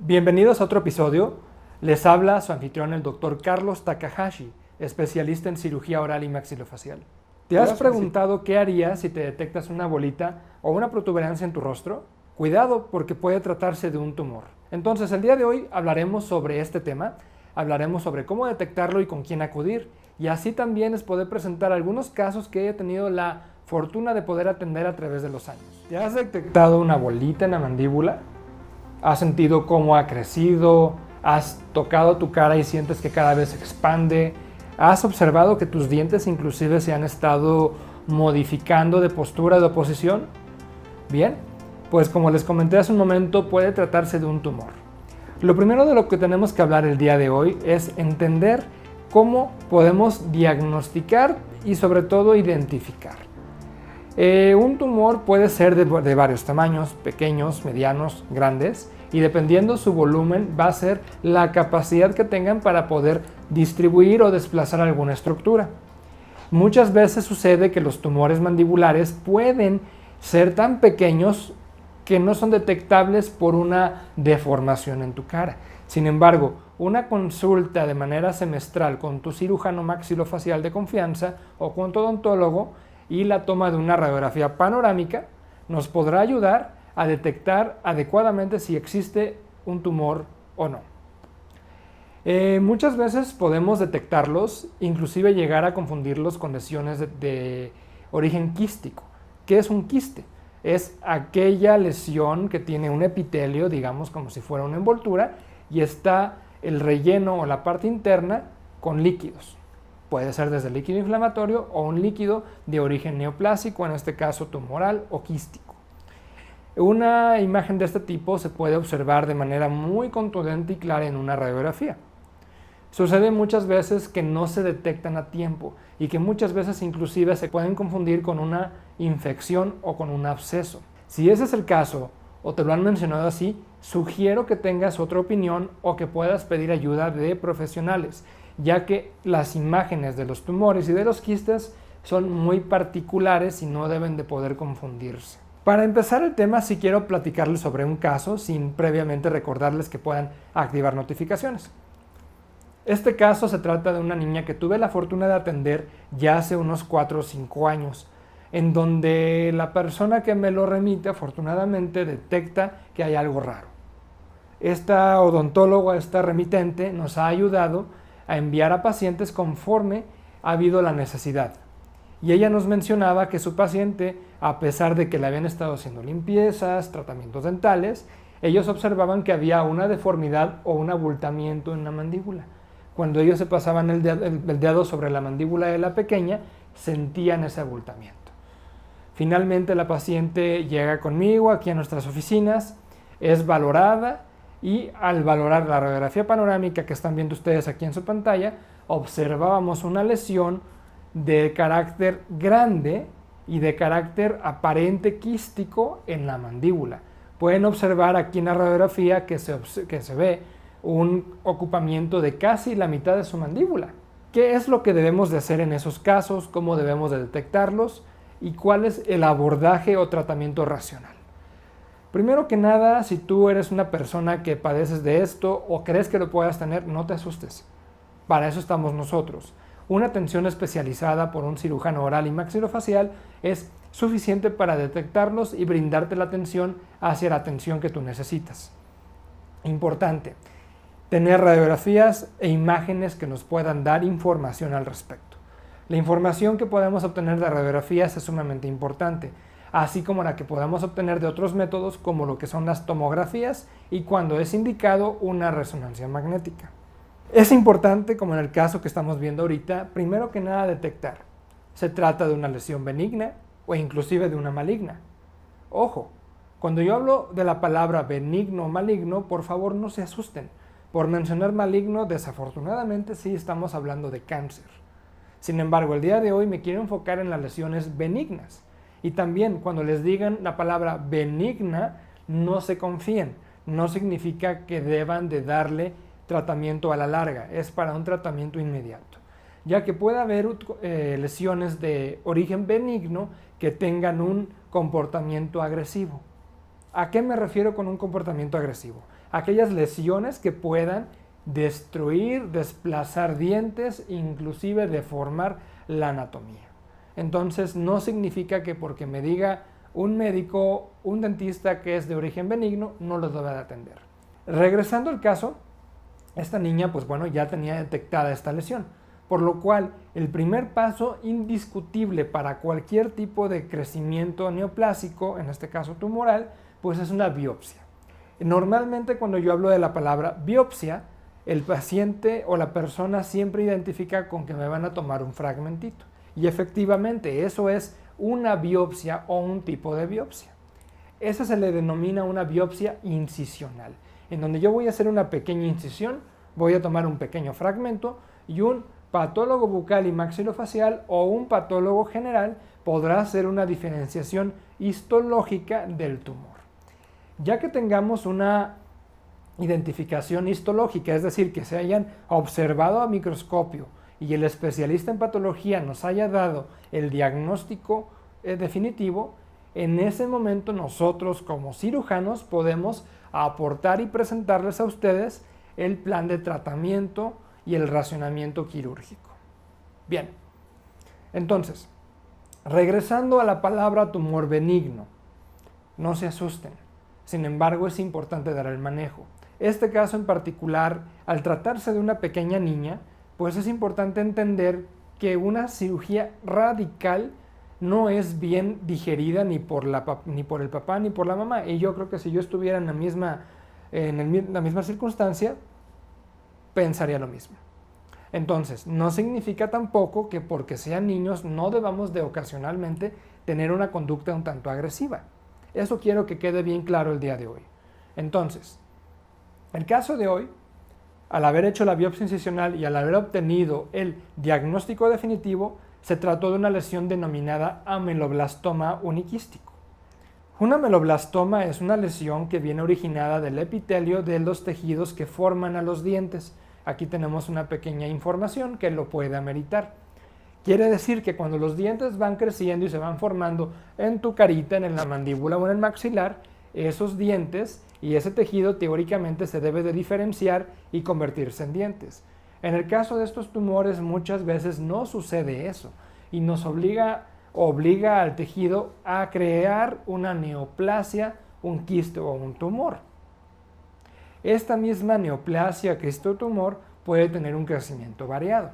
Bienvenidos a otro episodio. Les habla su anfitrión, el Dr. Carlos Takahashi, especialista en cirugía oral y maxilofacial. ¿Te has preguntado qué harías si te detectas una bolita o una protuberancia en tu rostro? Cuidado, porque puede tratarse de un tumor. Entonces, el día de hoy hablaremos sobre este tema, hablaremos sobre cómo detectarlo y con quién acudir, y así también les podré presentar algunos casos que he tenido la fortuna de poder atender a través de los años. ¿Te has detectado una bolita en la mandíbula? ¿Has sentido cómo ha crecido? ¿Has tocado tu cara y sientes que cada vez se expande? ¿Has observado que tus dientes inclusive se han estado modificando de postura o de posición? Bien, pues como les comenté hace un momento, puede tratarse de un tumor. Lo primero de lo que tenemos que hablar el día de hoy es entender cómo podemos diagnosticar y sobre todo identificar. Un tumor puede ser de varios tamaños, pequeños, medianos, grandes, y dependiendo su volumen va a ser la capacidad que tengan para poder distribuir o desplazar alguna estructura. Muchas veces sucede que los tumores mandibulares pueden ser tan pequeños que no son detectables por una deformación en tu cara. Sin embargo, una consulta de manera semestral con tu cirujano maxilofacial de confianza o con tu odontólogo y la toma de una radiografía panorámica nos podrá ayudar a detectar adecuadamente si existe un tumor o no. Muchas veces podemos detectarlos, inclusive llegar a confundirlos con lesiones de origen quístico. ¿Qué es un quiste? Es aquella lesión que tiene un epitelio, digamos como si fuera una envoltura, y está el relleno o la parte interna con líquidos. Puede ser desde líquido inflamatorio o un líquido de origen neoplásico, en este caso tumoral o quístico. Una imagen de este tipo se puede observar de manera muy contundente y clara en una radiografía. Sucede muchas veces que no se detectan a tiempo y que muchas veces inclusive se pueden confundir con una infección o con un absceso. Si ese es el caso o te lo han mencionado así, sugiero que tengas otra opinión o que puedas pedir ayuda de profesionales, ya que las imágenes de los tumores y de los quistes son muy particulares y no deben de poder confundirse. Para empezar el tema, sí quiero platicarles sobre un caso sin previamente recordarles que puedan activar notificaciones. Este caso se trata de una niña que tuve la fortuna de atender ya hace unos 4 o 5 años, en donde la persona que me lo remite afortunadamente detecta que hay algo raro. Esta odontóloga, esta remitente, nos ha ayudado a enviar a pacientes conforme ha habido la necesidad. Y ella nos mencionaba que su paciente, a pesar de que le habían estado haciendo limpiezas, tratamientos dentales, ellos observaban que había una deformidad o un abultamiento en la mandíbula. Cuando ellos se pasaban el dedo sobre la mandíbula de la pequeña, sentían ese abultamiento. Finalmente la paciente llega conmigo aquí a nuestras oficinas, es valorada y al valorar la radiografía panorámica que están viendo ustedes aquí en su pantalla, observábamos una lesión de carácter grande y de carácter aparente quístico en la mandíbula. Pueden observar aquí en la radiografía que se ve un ocupamiento de casi la mitad de su mandíbula. ¿Qué es lo que debemos de hacer en esos casos? ¿Cómo debemos de detectarlos? ¿Y cuál es el abordaje o tratamiento racional? Primero que nada, si tú eres una persona que padeces de esto o crees que lo puedas tener, no te asustes. Para eso estamos nosotros. Una atención especializada por un cirujano oral y maxilofacial es suficiente para detectarlos y brindarte la atención hacia la atención que tú necesitas. Importante, tener radiografías e imágenes que nos puedan dar información al respecto. La información que podemos obtener de radiografías es sumamente importante, así como la que podamos obtener de otros métodos como lo que son las tomografías y cuando es indicado una resonancia magnética. Es importante, como en el caso que estamos viendo ahorita, primero que nada detectar. ¿Se trata de una lesión benigna o inclusive de una maligna? Ojo, cuando yo hablo de la palabra benigno o maligno, por favor no se asusten. Por mencionar maligno, desafortunadamente sí estamos hablando de cáncer. Sin embargo, el día de hoy me quiero enfocar en las lesiones benignas. Y también cuando les digan la palabra benigna, no se confíen. No significa que deban de darle tratamiento a la larga, es para un tratamiento inmediato, ya que puede haber lesiones de origen benigno que tengan un comportamiento agresivo. ¿A qué me refiero con un comportamiento agresivo? aquellas lesiones que puedan destruir, desplazar dientes, inclusive deformar la anatomía. Entonces no significa que porque me diga un médico, un dentista que es de origen benigno, no los deba de atender. Regresando al caso, esta niña pues bueno ya tenía detectada esta lesión, por lo cual el primer paso indiscutible para cualquier tipo de crecimiento neoplásico, en este caso tumoral, pues es una biopsia. Normalmente cuando yo hablo de la palabra biopsia, el paciente o la persona siempre identifica con que me van a tomar un fragmentito. Y efectivamente, eso es una biopsia o un tipo de biopsia. Esa se le denomina una biopsia incisional, en donde yo voy a hacer una pequeña incisión, voy a tomar un pequeño fragmento y un patólogo bucal y maxilofacial o un patólogo general podrá hacer una diferenciación histológica del tumor. Ya que tengamos una identificación histológica, es decir, que se hayan observado a microscopio y el especialista en patología nos haya dado el diagnóstico definitivo, en ese momento nosotros como cirujanos podemos aportar y presentarles a ustedes el plan de tratamiento y el racionamiento quirúrgico. Bien, entonces, regresando a la palabra tumor benigno, no se asusten, sin embargo es importante dar el manejo. Este caso en particular, al tratarse de una pequeña niña, pues es importante entender que una cirugía radical no es bien digerida ni por el papá ni por la mamá. Y yo creo que si yo estuviera en la misma circunstancia, pensaría lo mismo. Entonces, no significa tampoco que porque sean niños no debamos de ocasionalmente tener una conducta un tanto agresiva. Eso quiero que quede bien claro el día de hoy. Entonces, el caso de hoy, al haber hecho la biopsia incisional y al haber obtenido el diagnóstico definitivo, se trató de una lesión denominada ameloblastoma uniquístico. Un ameloblastoma es una lesión que viene originada del epitelio de los tejidos que forman a los dientes. Aquí tenemos una pequeña información que lo puede ameritar. Quiere decir que cuando los dientes van creciendo y se van formando en tu carita, en la mandíbula o en el maxilar, esos dientes y ese tejido teóricamente se debe de diferenciar y convertirse en dientes. En el caso de estos tumores muchas veces no sucede eso y nos obliga al tejido a crear una neoplasia, un quiste o un tumor. Esta misma neoplasia, quiste o tumor puede tener un crecimiento variado.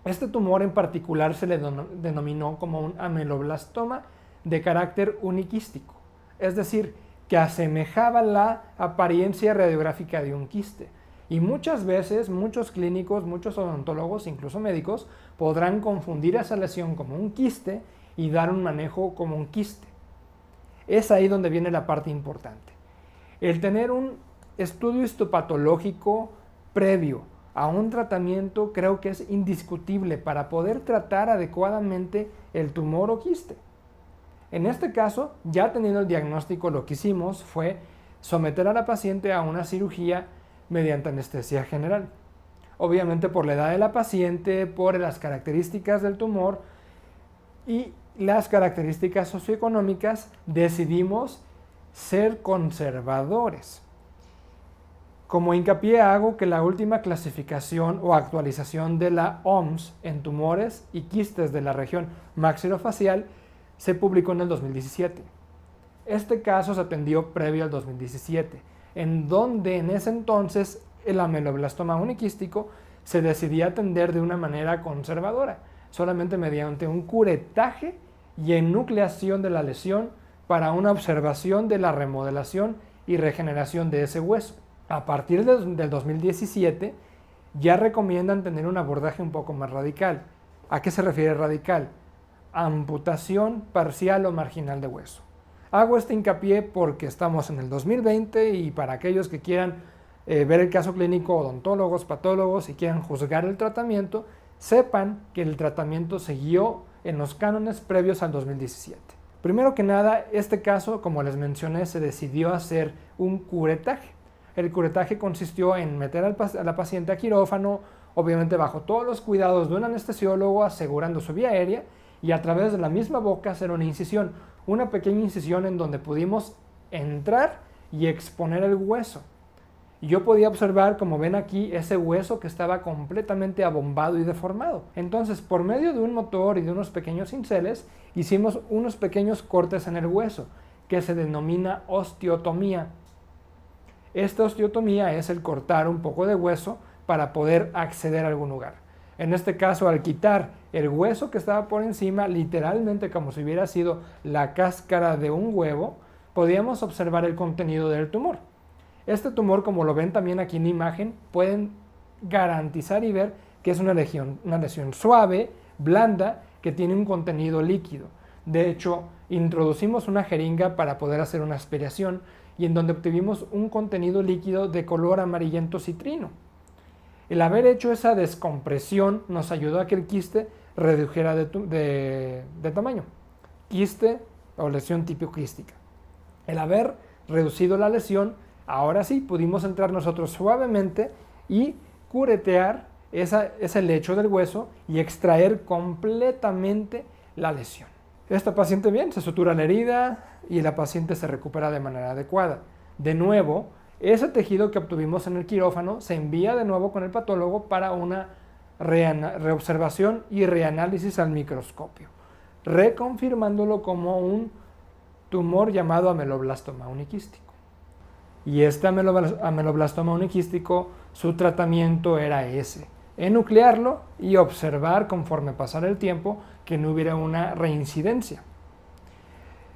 Este tumor en particular se le denominó como un ameloblastoma de carácter uniquístico, es decir, que asemejaba la apariencia radiográfica de un quiste. Y muchas veces, muchos clínicos, muchos odontólogos, incluso médicos, podrán confundir esa lesión como un quiste y dar un manejo como un quiste. Es ahí donde viene la parte importante. El tener un estudio histopatológico previo a un tratamiento creo que es indiscutible para poder tratar adecuadamente el tumor o quiste. En este caso, ya teniendo el diagnóstico, lo que hicimos fue someter a la paciente a una cirugía mediante anestesia general. Obviamente por la edad de la paciente, por las características del tumor y las características socioeconómicas, decidimos ser conservadores. Como hincapié hago que la última clasificación o actualización de la OMS en tumores y quistes de la región maxilofacial se publicó en el 2017. Este caso se atendió previo al 2017, en donde en ese entonces el ameloblastoma uniquístico se decidía atender de una manera conservadora, solamente mediante un curetaje y enucleación de la lesión para una observación de la remodelación y regeneración de ese hueso. A partir del 2017 ya recomiendan tener un abordaje un poco más radical. ¿A qué se refiere radical? Amputación parcial o marginal de hueso. Hago este hincapié porque estamos en el 2020 y para aquellos que quieran ver el caso clínico, odontólogos, patólogos y quieran juzgar el tratamiento, sepan que el tratamiento siguió en los cánones previos al 2017. Primero que nada, este caso, como les mencioné, se decidió hacer un curetaje. El curetaje consistió en meter a la paciente a quirófano, obviamente bajo todos los cuidados de un anestesiólogo, asegurando su vía aérea, y a través de la misma boca hacer una incisión, una pequeña incisión en donde pudimos entrar y exponer el hueso. Y yo podía observar, como ven aquí, ese hueso que estaba completamente abombado y deformado. Entonces, por medio de un motor y de unos pequeños cinceles, hicimos unos pequeños cortes en el hueso, que se denomina osteotomía. Esta osteotomía es el cortar un poco de hueso para poder acceder a algún lugar. En este caso, al quitar el hueso que estaba por encima, literalmente como si hubiera sido la cáscara de un huevo, podíamos observar el contenido del tumor. Este tumor, como lo ven también aquí en la imagen, pueden garantizar y ver que es una lesión suave, blanda, que tiene un contenido líquido. De hecho, introducimos una jeringa para poder hacer una aspiración y en donde obtuvimos un contenido líquido de color amarillento citrino. El haber hecho esa descompresión nos ayudó a que el quiste redujera de tamaño. Quiste o lesión tipoquística. El haber reducido la lesión, ahora sí pudimos entrar nosotros suavemente y curetear ese lecho del hueso y extraer completamente la lesión. Esta paciente bien, se sutura la herida y la paciente se recupera de manera adecuada. De nuevo, ese tejido que obtuvimos en el quirófano se envía de nuevo con el patólogo para una reobservación y reanálisis al microscopio, reconfirmándolo como un tumor llamado ameloblastoma uniquístico. Y este ameloblastoma uniquístico, su tratamiento era ese: enuclearlo y observar conforme pasara el tiempo que no hubiera una reincidencia.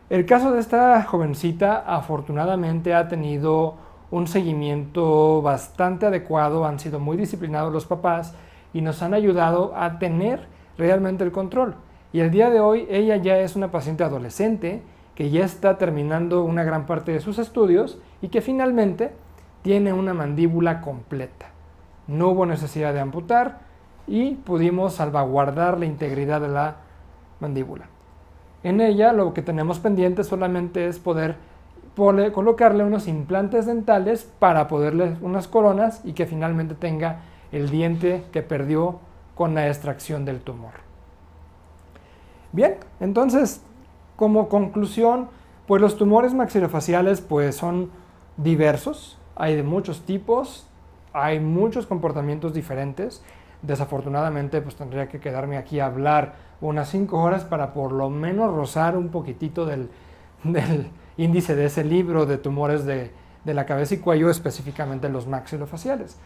El caso de esta jovencita afortunadamente ha tenido un seguimiento bastante adecuado, han sido muy disciplinados los papás y nos han ayudado a tener realmente el control. Y el día de hoy ella ya es una paciente adolescente que ya está terminando una gran parte de sus estudios y que finalmente tiene una mandíbula completa. No hubo necesidad de amputar y pudimos salvaguardar la integridad de la mandíbula. En ella lo que tenemos pendiente solamente es poder colocarle unos implantes dentales para poderle unas coronas y que finalmente tenga el diente que perdió con la extracción del tumor. Bien, entonces, como conclusión, pues los tumores maxilofaciales pues son diversos, hay de muchos tipos, hay muchos comportamientos diferentes. Desafortunadamente pues tendría que quedarme aquí a hablar unas 5 horas para por lo menos rozar un poquitito del índice de ese libro de tumores de la cabeza y cuello, específicamente los maxilofaciales.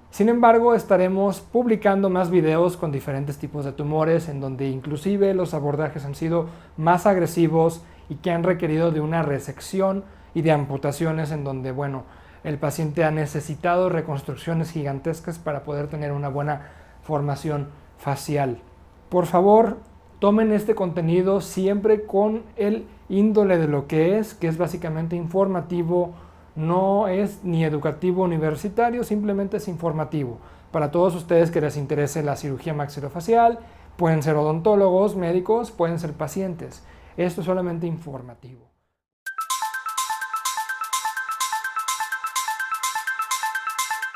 Sin embargo, estaremos publicando más videos con diferentes tipos de tumores, en donde inclusive los abordajes han sido más agresivos y que han requerido de una resección y de amputaciones, en donde, bueno, el paciente ha necesitado reconstrucciones gigantescas para poder tener una buena formación facial. Por favor, tomen este contenido siempre con el índole de lo que es básicamente informativo. No es ni educativo universitario, simplemente es informativo. Para todos ustedes que les interese la cirugía maxilofacial, pueden ser odontólogos, médicos, pueden ser pacientes. Esto es solamente informativo.